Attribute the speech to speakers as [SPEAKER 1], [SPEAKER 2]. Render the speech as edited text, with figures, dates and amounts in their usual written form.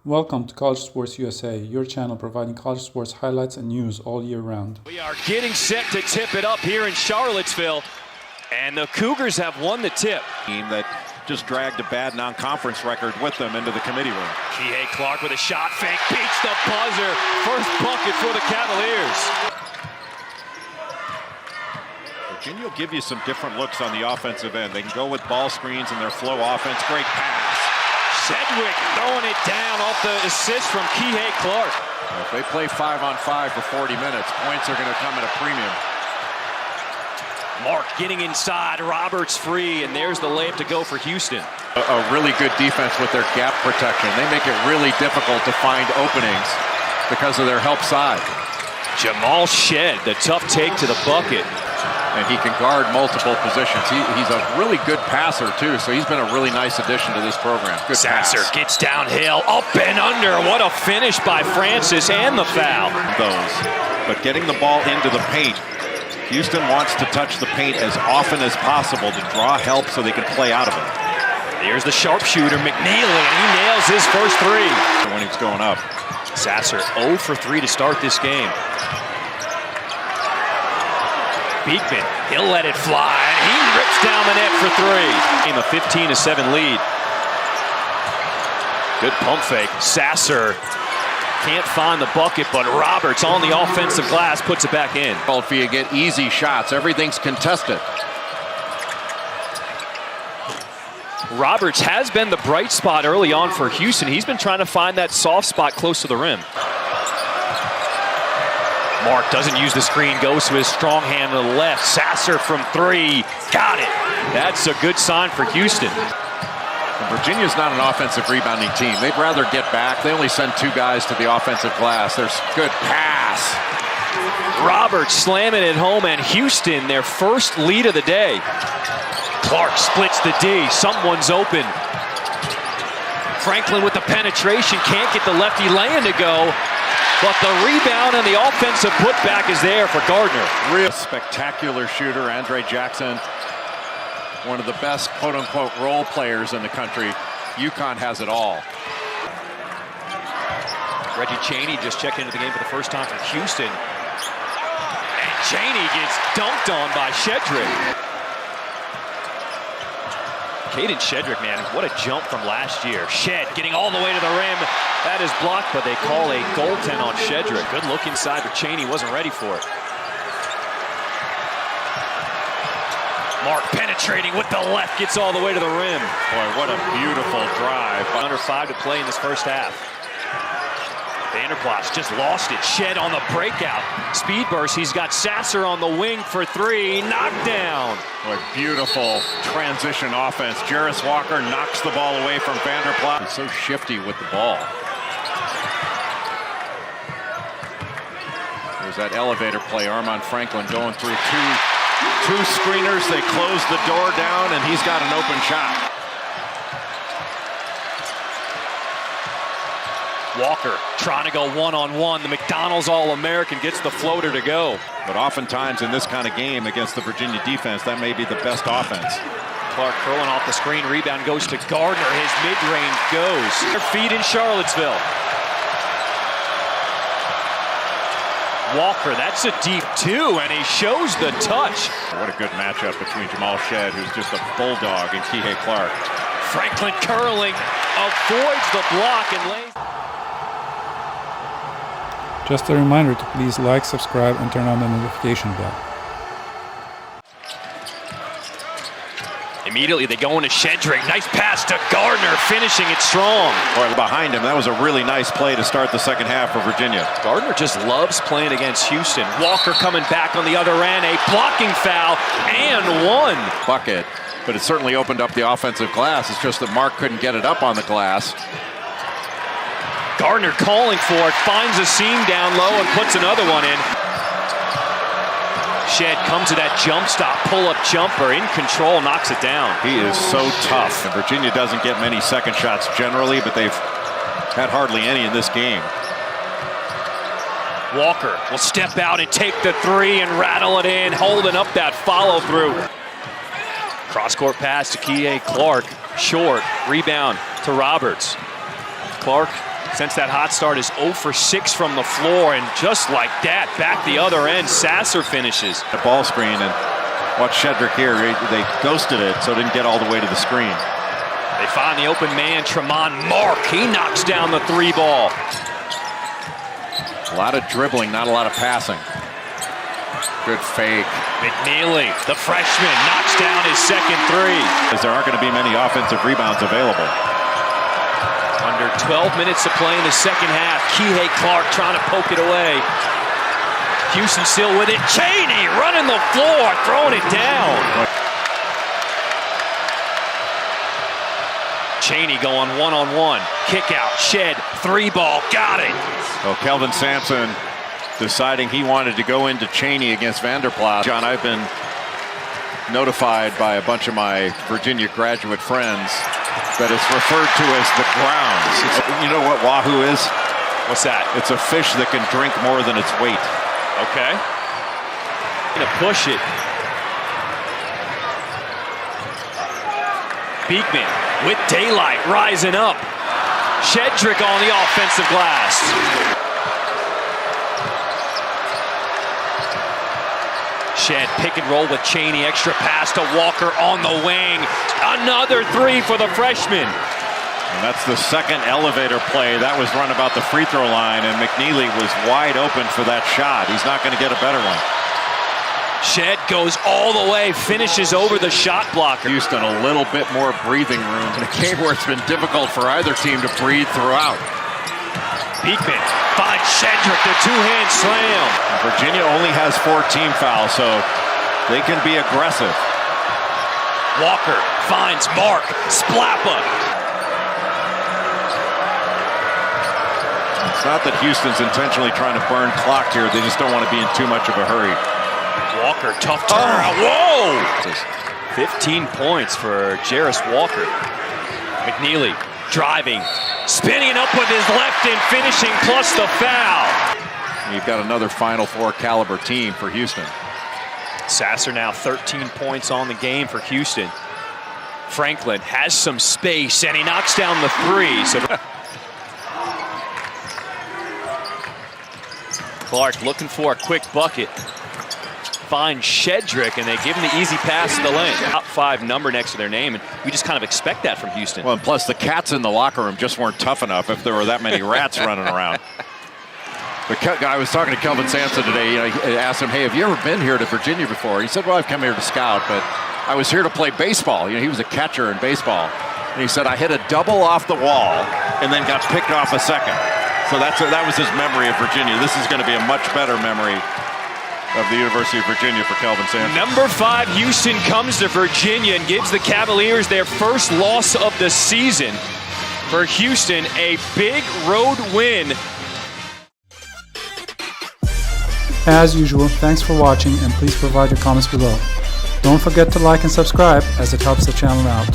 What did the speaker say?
[SPEAKER 1] Welcome to College Sports USA, your channel providing college sports highlights and news all year round.
[SPEAKER 2] We are getting set to tip it up here in Charlottesville, and the Cougars have won the tip.
[SPEAKER 3] Team that just dragged a bad non-conference record with them into the committee room.
[SPEAKER 2] Kihei Clark with a shot fake, beats the buzzer. First bucket for the Cavaliers.
[SPEAKER 3] Virginia will give you some different looks on the offensive end. They can go with ball screens and their flow offense. Great pass.
[SPEAKER 2] Sedgwick throwing it down off the assist from Kihei Clark.
[SPEAKER 3] If they play 5-on-5 for 40 minutes, points are going to come at a premium.
[SPEAKER 2] Mark getting inside, Roberts free, and there's the layup to go for Houston.
[SPEAKER 3] A really good defense with their gap protection. They make it really difficult to find openings because of their help side.
[SPEAKER 2] Jamal Shed, the tough take to the bucket.
[SPEAKER 3] And he can guard multiple positions. He's a really good passer, too, so he's been a really nice addition to this program. Good
[SPEAKER 2] Sasser
[SPEAKER 3] pass.
[SPEAKER 2] gets downhill, up and under. What a finish by Francis, and the foul.
[SPEAKER 3] But getting the ball into the paint, Houston wants to touch the paint as often as possible to draw help so they can play out of it.
[SPEAKER 2] Here's the sharpshooter, McNeely, and he nails his first three.
[SPEAKER 3] When he's going up.
[SPEAKER 2] Sasser 0 for 3 to start this game. Beekman, he'll let it fly, and he rips down the net for three. A 15-7 lead. Good pump fake. Sasser can't find the bucket, but Roberts on the offensive glass puts it back in.
[SPEAKER 3] For you get easy shots, everything's contested.
[SPEAKER 2] Roberts has been the bright spot early on for Houston. He's been trying to find that soft spot close to the rim. Mark doesn't use the screen, goes to his strong hand to the left. Sasser from three, got it. That's a good sign for Houston.
[SPEAKER 3] Virginia's not an offensive rebounding team. They'd rather get back. They only send two guys to the offensive glass. There's good pass.
[SPEAKER 2] Roberts slamming it home, and Houston, their first lead of the day. Clark splits the D, someone's open. Franklin with the penetration, can't get the lefty lane to go. But the rebound and the offensive putback is there for Gardner.
[SPEAKER 3] Real spectacular shooter, Andre Jackson. One of the best quote-unquote role players in the country. UConn has it all.
[SPEAKER 2] Reggie Chaney just checked into the game for the first time for Houston. And Chaney gets dunked on by Shedrick. Caden Shedrick, man, what a jump from last year. Shed getting all the way to the rim. That is blocked, but they call a goaltend on Shedrick. Good look inside, but Chaney wasn't ready for it. Mark penetrating with the left, gets all the way to the rim.
[SPEAKER 3] Boy, what a beautiful drive.
[SPEAKER 2] Under 5 to play in this first half. Vanderplas just lost it. Shed on the breakout. Speed burst. He's got Sasser on the wing for three. Knocked down.
[SPEAKER 3] What beautiful transition offense. Jarris Walker knocks the ball away from Vanderplas. He's so shifty with the ball. There's that elevator play. Armand Franklin going through two screeners. They close the door down, and he's got an open shot.
[SPEAKER 2] Walker trying to go one-on-one. The McDonald's All-American gets the floater to go.
[SPEAKER 3] But oftentimes in this kind of game against the Virginia defense, that may be the best offense.
[SPEAKER 2] Clark curling off the screen. Rebound goes to Gardner. His mid-range goes. Their feet in Charlottesville. Walker, that's a deep two, and he shows the touch.
[SPEAKER 3] What a good matchup between Jamal Shed, who's just a bulldog, and Kihei Clark.
[SPEAKER 2] Franklin curling, avoids the block, and lays.
[SPEAKER 1] Just a reminder to please like, subscribe, and turn on the notification bell.
[SPEAKER 2] Immediately they go into Shedrick. Nice pass to Gardner, finishing it strong.
[SPEAKER 3] Boy, behind him, that was a really nice play to start the second half for Virginia.
[SPEAKER 2] Gardner just loves playing against Houston. Walker coming back on the other end. A blocking foul and one.
[SPEAKER 3] Bucket, but it certainly opened up the offensive glass. It's just that Mark couldn't get it up on the glass.
[SPEAKER 2] Gardner calling for it, finds a seam down low and puts another one in. Shed comes to that jump stop, pull-up jumper, in control, knocks it down.
[SPEAKER 3] He is so tough. And Virginia doesn't get many second shots generally, but they've had hardly any in this game.
[SPEAKER 2] Walker will step out and take the three and rattle it in, holding up that follow-through. Cross-court pass to Kihei Clark, short, rebound to Roberts. Clark Since that hot start is 0 for 6 from the floor, and just like that, back the other end, Sasser finishes.
[SPEAKER 3] The ball screen, and watch Shedrick here. They ghosted it, so it didn't get all the way to the screen.
[SPEAKER 2] They find the open man, Tremont Mark. He knocks down the 3 ball.
[SPEAKER 3] A lot of dribbling, not a lot of passing. Good fake.
[SPEAKER 2] McNeely, the freshman, knocks down his second 3.
[SPEAKER 3] Because there aren't going to be many offensive rebounds available.
[SPEAKER 2] Under 12 minutes to play in the second half. Kihei Clark trying to poke it away. Houston still with it. Cheney running the floor, throwing it down. Cheney going one-on-one. Kick out, Shed, 3 ball, got it.
[SPEAKER 3] Well, Kelvin Sampson deciding he wanted to go into Cheney against Vanderplas. John, I've been notified by a bunch of my Virginia graduate friends that it's referred to as the grounds. You know what wahoo is?
[SPEAKER 2] What's that?
[SPEAKER 3] It's a fish that can drink more than its weight.
[SPEAKER 2] Okay. Gonna push it. Beekman with daylight rising up. Shedrick on the offensive glass. Shed pick and roll with Cheney. Extra pass to Walker on the wing. Another 3 for the freshman.
[SPEAKER 3] And that's the second elevator play. That was run about the free throw line, and McNeely was wide open for that shot. He's not going to get a better one.
[SPEAKER 2] Shed goes all the way, finishes over the shot blocker.
[SPEAKER 3] Houston a little bit more breathing room in a game where it's been difficult for either team to breathe throughout.
[SPEAKER 2] Beekman finds Shedrick, the 2-hand slam.
[SPEAKER 3] Virginia only has 4 team fouls, so they can be aggressive.
[SPEAKER 2] Walker finds Mark. Splappa.
[SPEAKER 3] It's not that Houston's intentionally trying to burn clock here. They just don't want to be in too much of a hurry.
[SPEAKER 2] Walker, tough turnaround. Whoa! 15 points for Jarris Walker. McNeely driving, spinning up with his left and finishing, plus the foul.
[SPEAKER 3] You've got another Final Four caliber team for Houston.
[SPEAKER 2] Sasser now 13 points on the game for Houston. Franklin has some space, and he knocks down the 3. So Clark looking for a quick bucket. Finds Shedrick, and they give him the easy pass to the lane. Top 5 number next to their name, and we just kind of expect that from Houston.
[SPEAKER 3] Well, and plus the cats in the locker room just weren't tough enough if there were that many rats running around. But I was talking to Kelvin Sampson today. I asked him, hey, have you ever been here to Virginia before? He said, well, I've come here to scout, but I was here to play baseball. He was a catcher in baseball. And he said, I hit a double off the wall and then got picked off a second. So that was his memory of Virginia. This is going to be a much better memory of the University of Virginia for Kelvin Sampson.
[SPEAKER 2] Number 5, Houston comes to Virginia and gives the Cavaliers their first loss of the season. For Houston, a big road win.
[SPEAKER 1] As usual, thanks for watching, and please provide your comments below. Don't forget to like and subscribe, as it helps the channel out.